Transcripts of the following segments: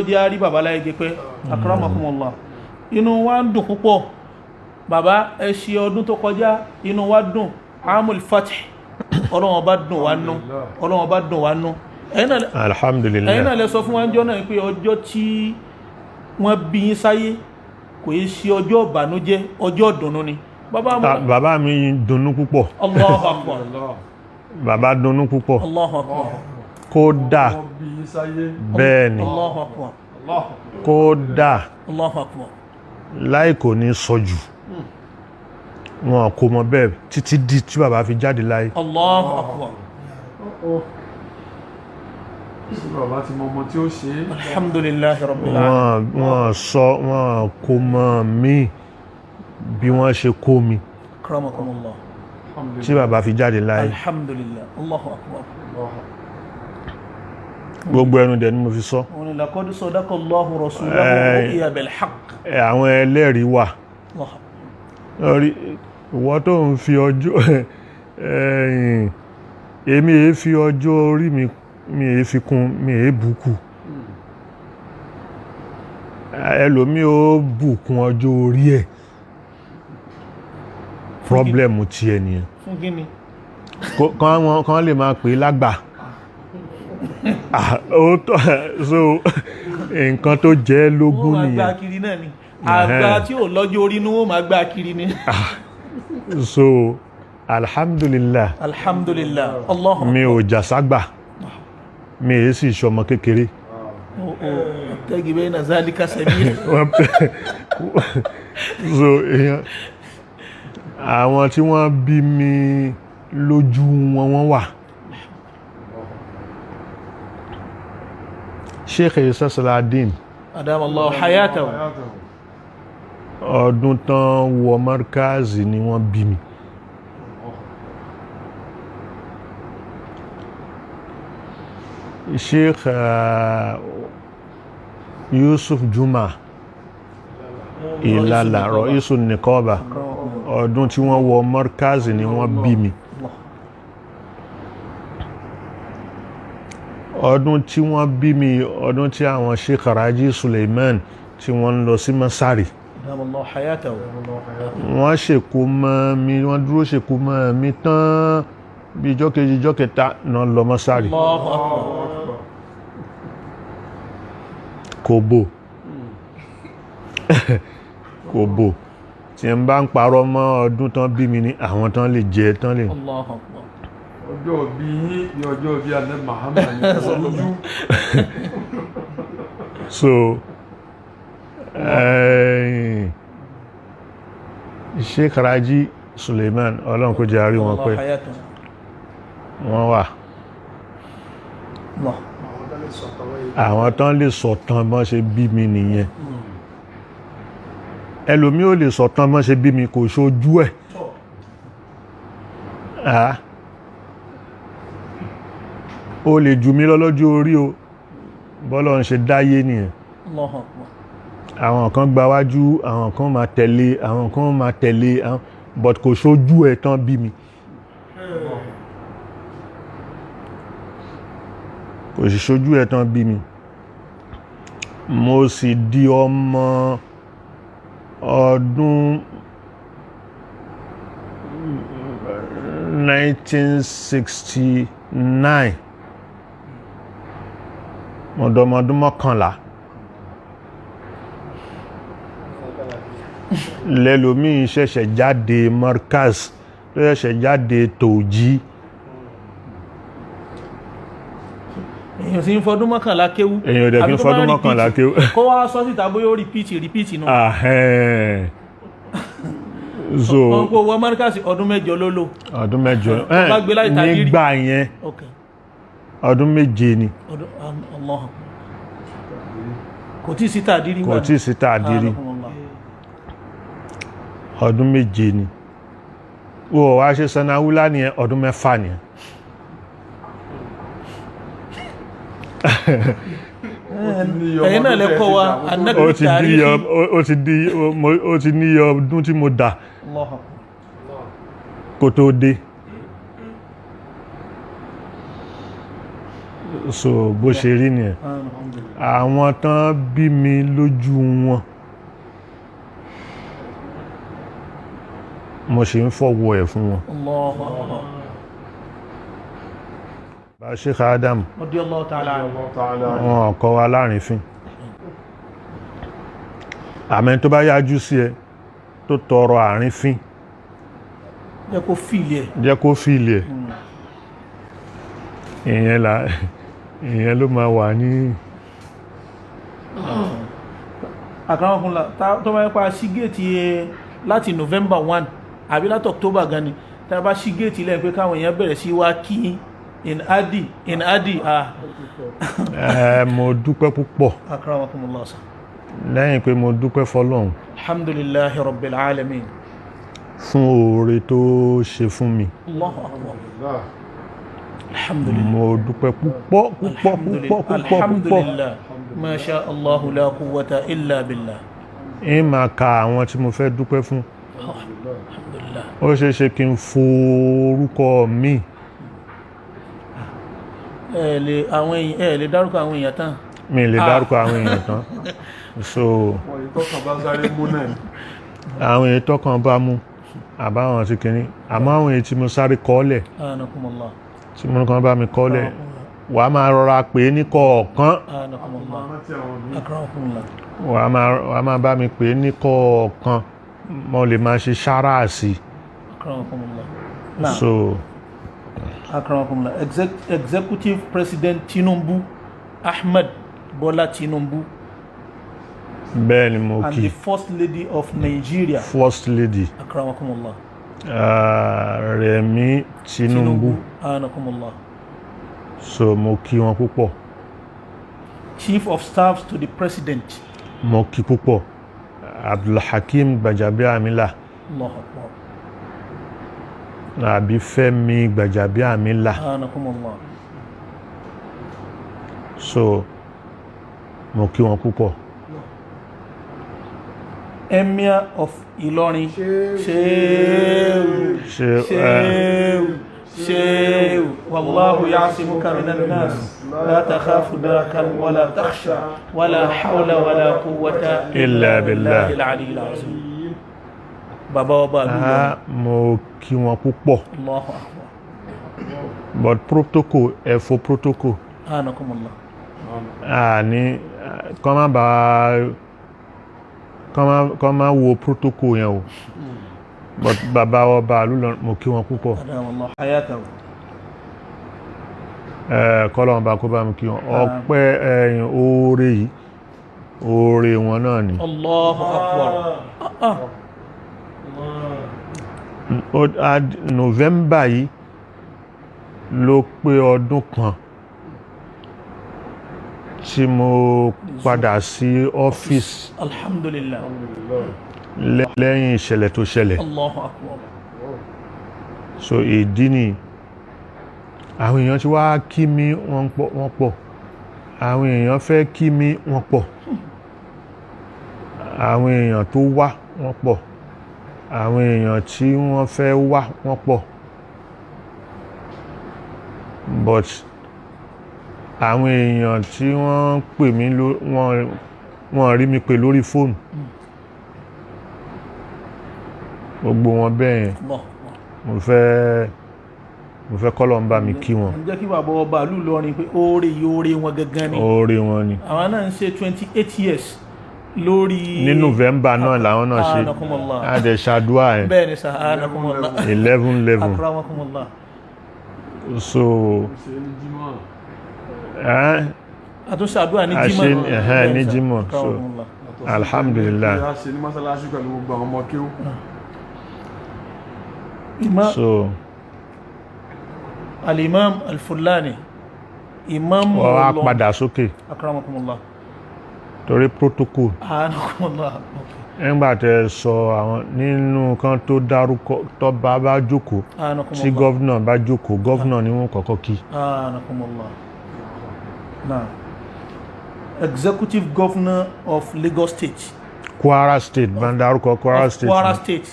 jẹ́ àrí bàbá láyé pé akramakumullah inú wa ń dùn púpọ̀ bàbá ẹ ṣe ọdún tó kọjá inú wa dùn amul fath Ọlọ́run bá dùn wá nú Ọlọ́run bá dùn wá nú alhamdulillah ẹ̀yin náà lẹ sọ fún wa ń jọ náà pé ọjọ́ tí wọ́n bí yín sáyé kò yí ṣe ọjọ́ ìbànújẹ́ ọjọ́ ìdùnnú ni bàbá mi dùnnú púpọ̀ Allahu akbar bàbá dùnnú púpọ̀ Allahu akbar kódà bẹ́ẹ̀ ni Allahu akbar kódà Allahu akbar láì kò ní sọjù wọn kò mọ bẹ́ẹ̀ títí di tí bàbá fi jáde láyé Allahu akbar bàbá ti mọ ọmọ tí ó ṣe alhamdulillahi rabbil alamin wọn kò mọ mí bí wọ́n ṣe kó mi akramakumullah tí bàbá fi jáde láyé alhamdulillah Allahu akbar gbogbo ẹnu dẹ̀ ni mo fi sọ wọn laqad sadaqa Allahu rasulahu ru'ya bil haqq àwọn ẹlẹ́rìí wà lórí ìwọ tó ń fi ọjọ́ èmi èé fi ọjọ́ orí mi èé fi kún mi èé bùkù ẹlòmí ó bùkún ọjọ́ orí ẹ̀ problem ti ẹ̀ nìyẹn fún kíni kan lè máa pè é lágbà so nǹkan tó jẹ́ lógún wọ́n máa nìyẹn gbá kiri náà ni àgbà tí ò lọ́jọ́ orí ní wọ́n máa gbá kiri ni so alhamdulillah alhamdulillah Allahu mi ò jà ságbà mi èé sì ṣọmọ kékeré tẹ́gì bẹ́ẹ̀ na zalika sabila so àwọn tí wọ́n bí mi lójú wọn wà Sheikh Saladin adamallahu hayatahu ọdún tán wọ markazi ni wọ́n bí mi Sheikh Yusuf Juma Ìlàlà Ra'isun Niqaba ọdún tí wọ́n wọ markazi ni wọ́n bí mi ọdún tí wọ́n bí mi ọdún tí àwọn Sheikh Raji Suleiman tí wọ́n ń lọ sí Masari adamallahu hayatahu wọ́n ṣèkó mọ́ mi wọ́n dúró ṣèkó mọ́ mi tán bí ijọ́ kejì ijọ́ kẹta náà lọ Masari Allahu akbar kòbò kòbò tí ń bá ń parọ́ mọ́ ọdún tán bí mi ní àwọn tán lè jẹ tán lè Allahu akbar ọjọ́ bí yín ní ọjọ́ bí alẹ́ Muhammad ní ọlójú so Sheikh Raji Suleiman ọlọ́run kó jẹ́ àrí wọn pẹ́ wọ́n wà àwọn tán lè sọ̀tàn bọ́n ṣe bí mi nìyẹn ẹlòmí ò lè sọ̀tàn bọ́n ṣe bí mi kò ṣojú ẹ̀ ó lè jù mí lọ lọ́jọ́ orí o bọ́lọ̀ ń ṣe dáyé nìyẹn àwọn kan gba wájú àwọn kan máa tẹ̀lé àwọn kan máa tẹ̀lé but kò ṣojú ẹ̀ tán bí mi kò sì ṣojú ẹ̀ tán bí mi mo sì di ọmọ ọdún 1969 mọ̀dọ̀mọdún 11 lẹ́lòmí ṣẹ̀ṣẹ̀ jáde markaz tó ṣẹ̀ṣẹ̀ jáde tòjí èyàn sí ń fọdún mọ́kànlá kéwú èyàn dẹ̀ kí ń fọdún mọ́kànlá kéwú kó wá sọ síta bóyá ó rìpíìtì náà ahẹ́n so wọ́n kó wọ́n markaz ọdún mẹ́jọ ló lò ọdún mẹ́jọ nígbà yẹn ọdún méje ni kò tí sí tàdírí kò tí sí tàdírí ọdún méje ni ó wá ṣe sanawúlá ní ọdún mẹ́fà ni ẹ̀yìn náà lẹ́kọ́ wa annabi tàríkì ó ti ní ọdún tí mo dà kò tó dé so bó ṣe rí nìyẹn. Àwọn tán bí mi lójú wọn mo ṣe ń fọwọ́ ẹ̀ fún wọn. Allahu Akbar. Bá Sheikh Adam Radiyallahu ta'ala anhu. wọn kọ́ wa láàrinfín. Àmẹ́ tó bá yájú sí ẹ tó tọrọ àrinfín jẹ́ kó fìlì ẹ̀. jẹ́ kó fìlì ẹ̀. ìyẹn ló máa wà ní. Àkàràmọ̀kúnlá tó máa ń pa sí géètì láti November 1 àbí láti October gan ni tá a bá sí géètì lẹ́yìn pé káwọn èèyàn bẹ̀rẹ̀ sí wá kí in adi mo dúpẹ́ púpọ̀. Àkàràmọ̀kúnlá sà. Lẹ́yìn pé mo dúpẹ́ fọ́lọ́run Alhamdulillahi rabbil alamin. fún oore tó ṣe fún mi. Allahu Akbar. Alhamdulillah. Mo dúpẹ́ púpọ̀. Alhamdulillah. Ma sha Allahu la quwwata illa billah. Máa ka àwọn tí mo fẹ́ dúpẹ́ fún. Alhamdulillah. Ó ṣeéṣe kí n forúkọ mi. Ẹ lè dárúkọ àwọn èèyàn tán. Mi lè dárúkọ àwọn èèyàn tán. So àwọn èyí tọ́kàn bá mú àbáwọn ti kìíní àmọ́ àwọn èyí tí mo sáré kọ́lẹ̀ Anakumullah. tí mo kàn bá mi kọ́lẹ̀ wàá máa rọra pè é ní kọ̀ọ̀kan. Anakumullah. Akramakumullah. Wàá máa bá mi pè é ní kọ̀ọ̀kan mo lè máa ṣe ṣáráà sí. Akramakumullah. So Akramakumullah. Executive President Tinubu Ahmed Bola Tinubu bẹ́ẹ̀ ni mo and kí the First Lady of Nigeria. First Lady Akramakumullah. Rẹ̀mí Tinubu. Anakumullah. So mo kí wọn púpọ̀. Chief of Staff to the President. Mo kí púpọ̀. Abdulhakeem Gbajabiamila Allahu Akbar. àbí Fẹ́mi Gbajabiamila. Anakumullah. So mo kí wọn púpọ̀. Emir of Ilorin. Sheikh. Wallahu ya'simuka minan nas. La takhafu darakan wala takhsha wala hawla wala quwwata illa billahi al-aliyyil azim. Bàbá ọba àlùyọ. Mo kí wọn púpọ̀. Allahu Akbar. But protocol ẹ̀fọ́ protocol. Anakumullah. Ní kọ́ máa wo protocol yẹn o. But bàbá ọba àlùyọ mo kí wọn púpọ̀. Adamallahu hayatahu. Kọ́lọ̀ ọba kó bá mi kí wọn. Ọpẹ́ ẹ̀yìn oore yìí oore wọn náà ni. Allahu Akbar. November yìí ló pé ọdún kan tí mo padà sí ọ́fíìsì. Alhamdulillah. Lẹ́yìn ìṣẹ̀lẹ̀ tó ṣẹlẹ̀. Allahu Akbar. So ìdí ni àwọn èèyàn tí wá kí mi wọ́n pọ̀ àwọn èèyàn fẹ́ kí mi wọ́n pọ̀ àwọn èèyàn tó wá wọ́n pọ̀ àwọn èèyàn tí wọ́n fẹ́ wá wọ́n pọ̀ but àwọn èèyàn tí wọ́n pè mí wọ́n rí mi pè lórí fóònù gbogbo wọn bẹ́ẹ̀ mo fẹ́ kọ́lọ̀ ń bá mi kí wọn. jẹ́ kí bàbá ọba ìlú Ìlọrin pé oore wọn gangan ni. Oore wọn ni. àwọn náà ń ṣe 28 years lórí. ní November náà làwọn náà ṣe àdẹ̀ ṣàdúrà ẹ̀. bẹ́ẹ̀ ni sàánàkùnmọ́lá. 11. akramakumullah. So àtúnṣe àdúrà ní jímọ̀. ní jímọ̀ so alhamdulillah. So al-imam al-Fulani imam wọ́n wá padà sókè akramakumullah torí protocol anakumullah. nígbà tẹ́ sọ àwọn nínú kan tó dárúkọ tó bá jókòó tí gọ́vnà bá jókòó gọ́vnà ni wọ́n kọ́kọ́ kí. anakumullah. Now, executive governor of Lagos State. Kwara State bá ń dárúkọ Kwara State. Kwara State.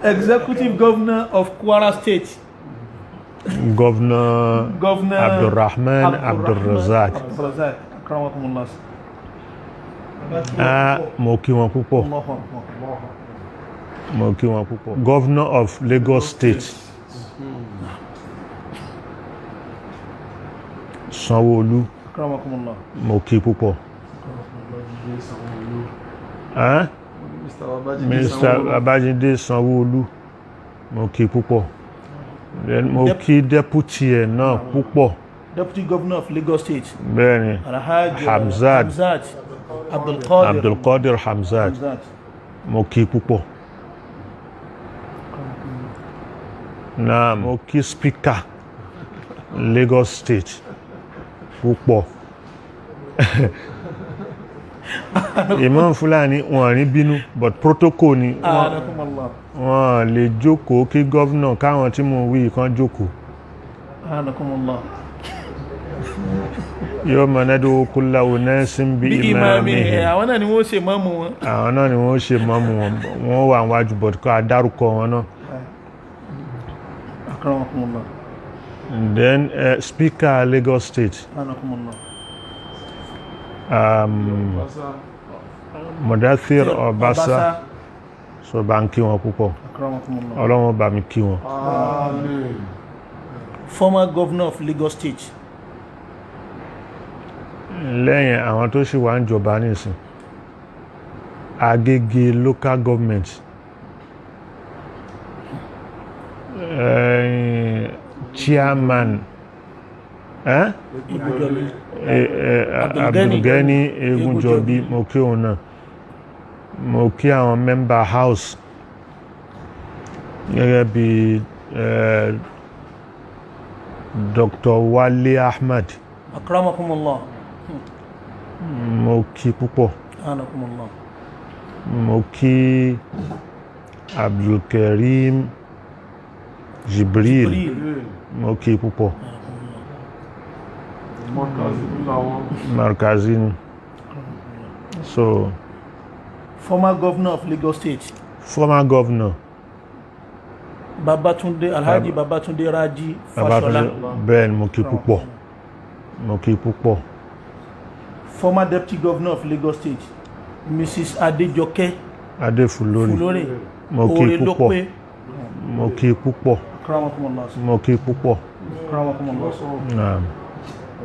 Executive Governor of Kwara State. Governor Abdulrahman Abdulrazak. Akramakumullah. Mo kí wọn púpọ̀. Mo kí wọn púpọ̀. Governor of Lagos State. Sanwó-Olú. Akramakumullah. Mo kí púpọ̀. Mr. Babájídé Sanwó-Olú. Mo kí púpọ̀. Then mo kí deputy ẹ̀ náà púpọ̀. Deputy Governor of Lagos State. Bẹ́ẹ̀ni. Alhaji Hamzat. Abdulqadir Hamzat. Mo kí púpọ̀. Náà mo kí speaker Lagos State púpọ̀. Imam Fulani wọ́n ní bínú but protocol ni wọ́n lè jókòó kí governor káwọn tí mo wí kan jókòó. Yóò mọ̀ nẹ́dọ̀ kulla unasin bí imamihim. Àwọn náà ni wọ́n ṣe mọ́mù wọn. Àwọn náà ni wọ́n ṣe mọ́mù wọn. Wọ́n wà wájú but kọ́ adárúkọ wọn náà. Akramakumullah. Then speaker Lagos State. Mudathir Obasa. So bá ń kí wọn púpọ̀. Ọlọ́run bá mi kí wọn. Former Governor of Lagos State. Lẹ́yìn àwọn tó ṣì wà ń jọba nísìn. Agége local government. Chairman. Abdulgani Egunjobi. Mo kí òun náà. Mo kí àwọn member house. Gẹ́gẹ́ bí Dr. Wale Ahmad. Akramakumullah. Mo kí púpọ̀. Anakumullah. Mo kí Abdulkarim Jibril. Mo kí púpọ̀. Markazin. So former Governor of Lagos State. Former Governor. Babatunde Alhaji Babatunde Raji Fashola. Ben mo kí púpọ̀. Mo kí púpọ̀. Former Deputy Governor of Lagos State, Mrs. Adejoke Fulore. Mo kí púpọ̀. Mo kí púpọ̀. Mo kí púpọ̀.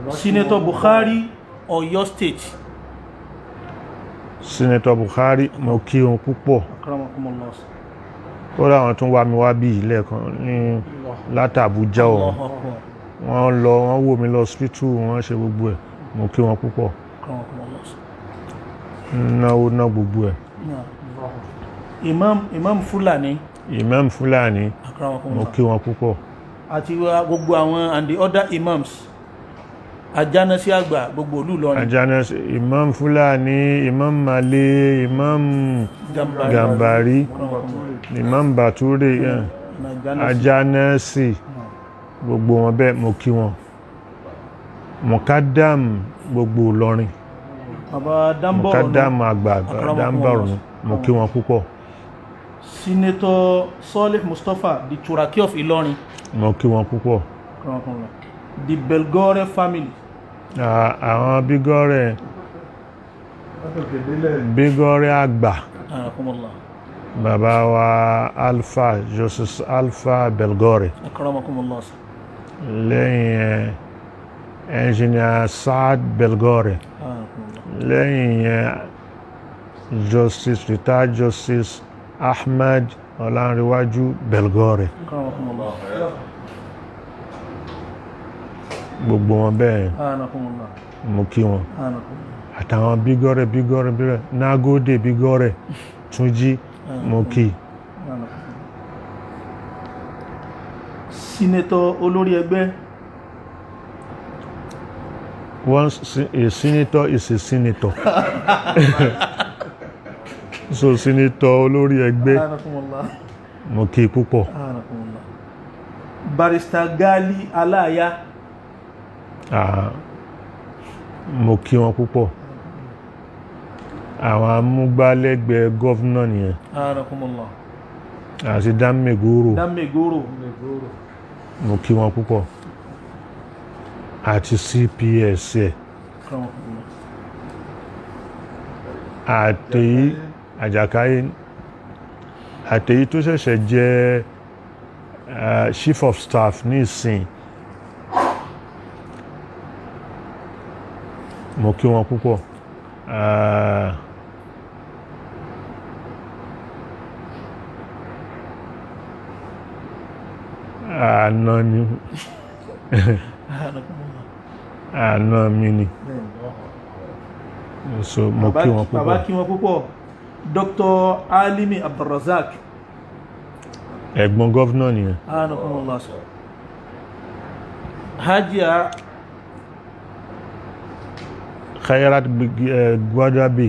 Senator Buhari, Oyo State. Senator Buhari, mo kí wọn púpọ̀. Ó láwọn tún wá mi wá bí ilé kan ní láti Abuja o. Wọ́n lọ, wọ́n wò mí lọ hospital, wọ́n ṣe gbogbo ẹ̀. Mo kí wọn púpọ̀. Náwó ná gbogbo ẹ̀. Imam Fulani. Imam Fulani, mo kí wọn púpọ̀. Àti gbogbo àwọn and the other imams. Ajánásí àgbà gbogbo ìlú Ìlọrin. Ajánásí, Imam Fulani, Imam Male, Imam Gambari, Imam Bature, Ajánásí, gbogbo wọn bẹ́ẹ̀ mo kí wọn. Mukadam gbogbo Ìlọrin. Mukadam àgbà Dambarun, mo kí wọn púpọ̀. Senator Saleh Mustapha, the Turaki of Ilorin. Mo kí wọn púpọ̀. The Belgore family. Àwọn Bigore àgbà. Bàbá wa Alpha, Joseph Alpha Belgore. Lẹ́yìn Engineer Saad Belgore. Lẹ́yìn Justice Retired Justice Ahmed Ọlánrewájú Belgore. Gbogbo wọn bẹ́ẹ̀ mo kí wọn. Àtàwọn Bigore Nagode Bigore Túnjí mo kí. Senator olórí ẹgbẹ́. Once a senator is a senator. So senator olórí ẹgbẹ́ mo kí púpọ̀. Barrister Gali Alaya. Mo kí wọn púpọ̀. Àwọn amúgbálẹ́gbẹ̀ẹ́ gọ́vnà nìyẹn. àti dámẹ́gòrò dámẹ́gòrò mo kí wọn púpọ̀ àti CPS ẹ̀ àtèyí àjàkáyé àtèyí tó ṣẹ̀ṣẹ̀ jẹ́ chief of staff ní ìsìn mo kí wọn púpọ̀ àná mi ni so mo kí wọn púpọ̀. bàbá kí wọn púpọ̀. Dr. Alimi Abdulrazak ẹ̀gbọ́n gọ́vnà nìyẹn. anakumullah. Hajia Khairat Gwadabe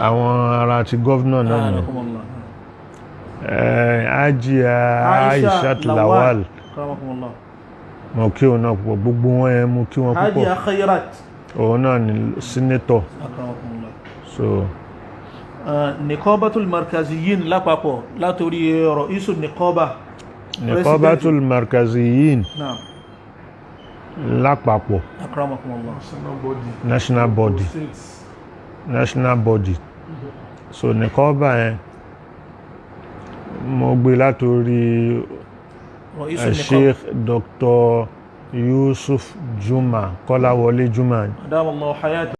àwọn ará ti gọ́vnà náà ni. Hajia Aishat Lawal mo kí wọn náà púpọ̀ gbogbo wọn yẹn mo kí wọn púpọ̀. Hajia Khairat òun náà ni sínétọ̀. So Niqabatul Markaziyin lápapọ̀ látorí Ra'isul Niqaba. Niqabatul Markaziyin lápapọ̀. Akramakumullah. National body. So Niqaba yẹn mo gbé látorí Sheikh Dr. Yusuf Juma Kọ́láwọlé Juma. Adamallahu hayatahu.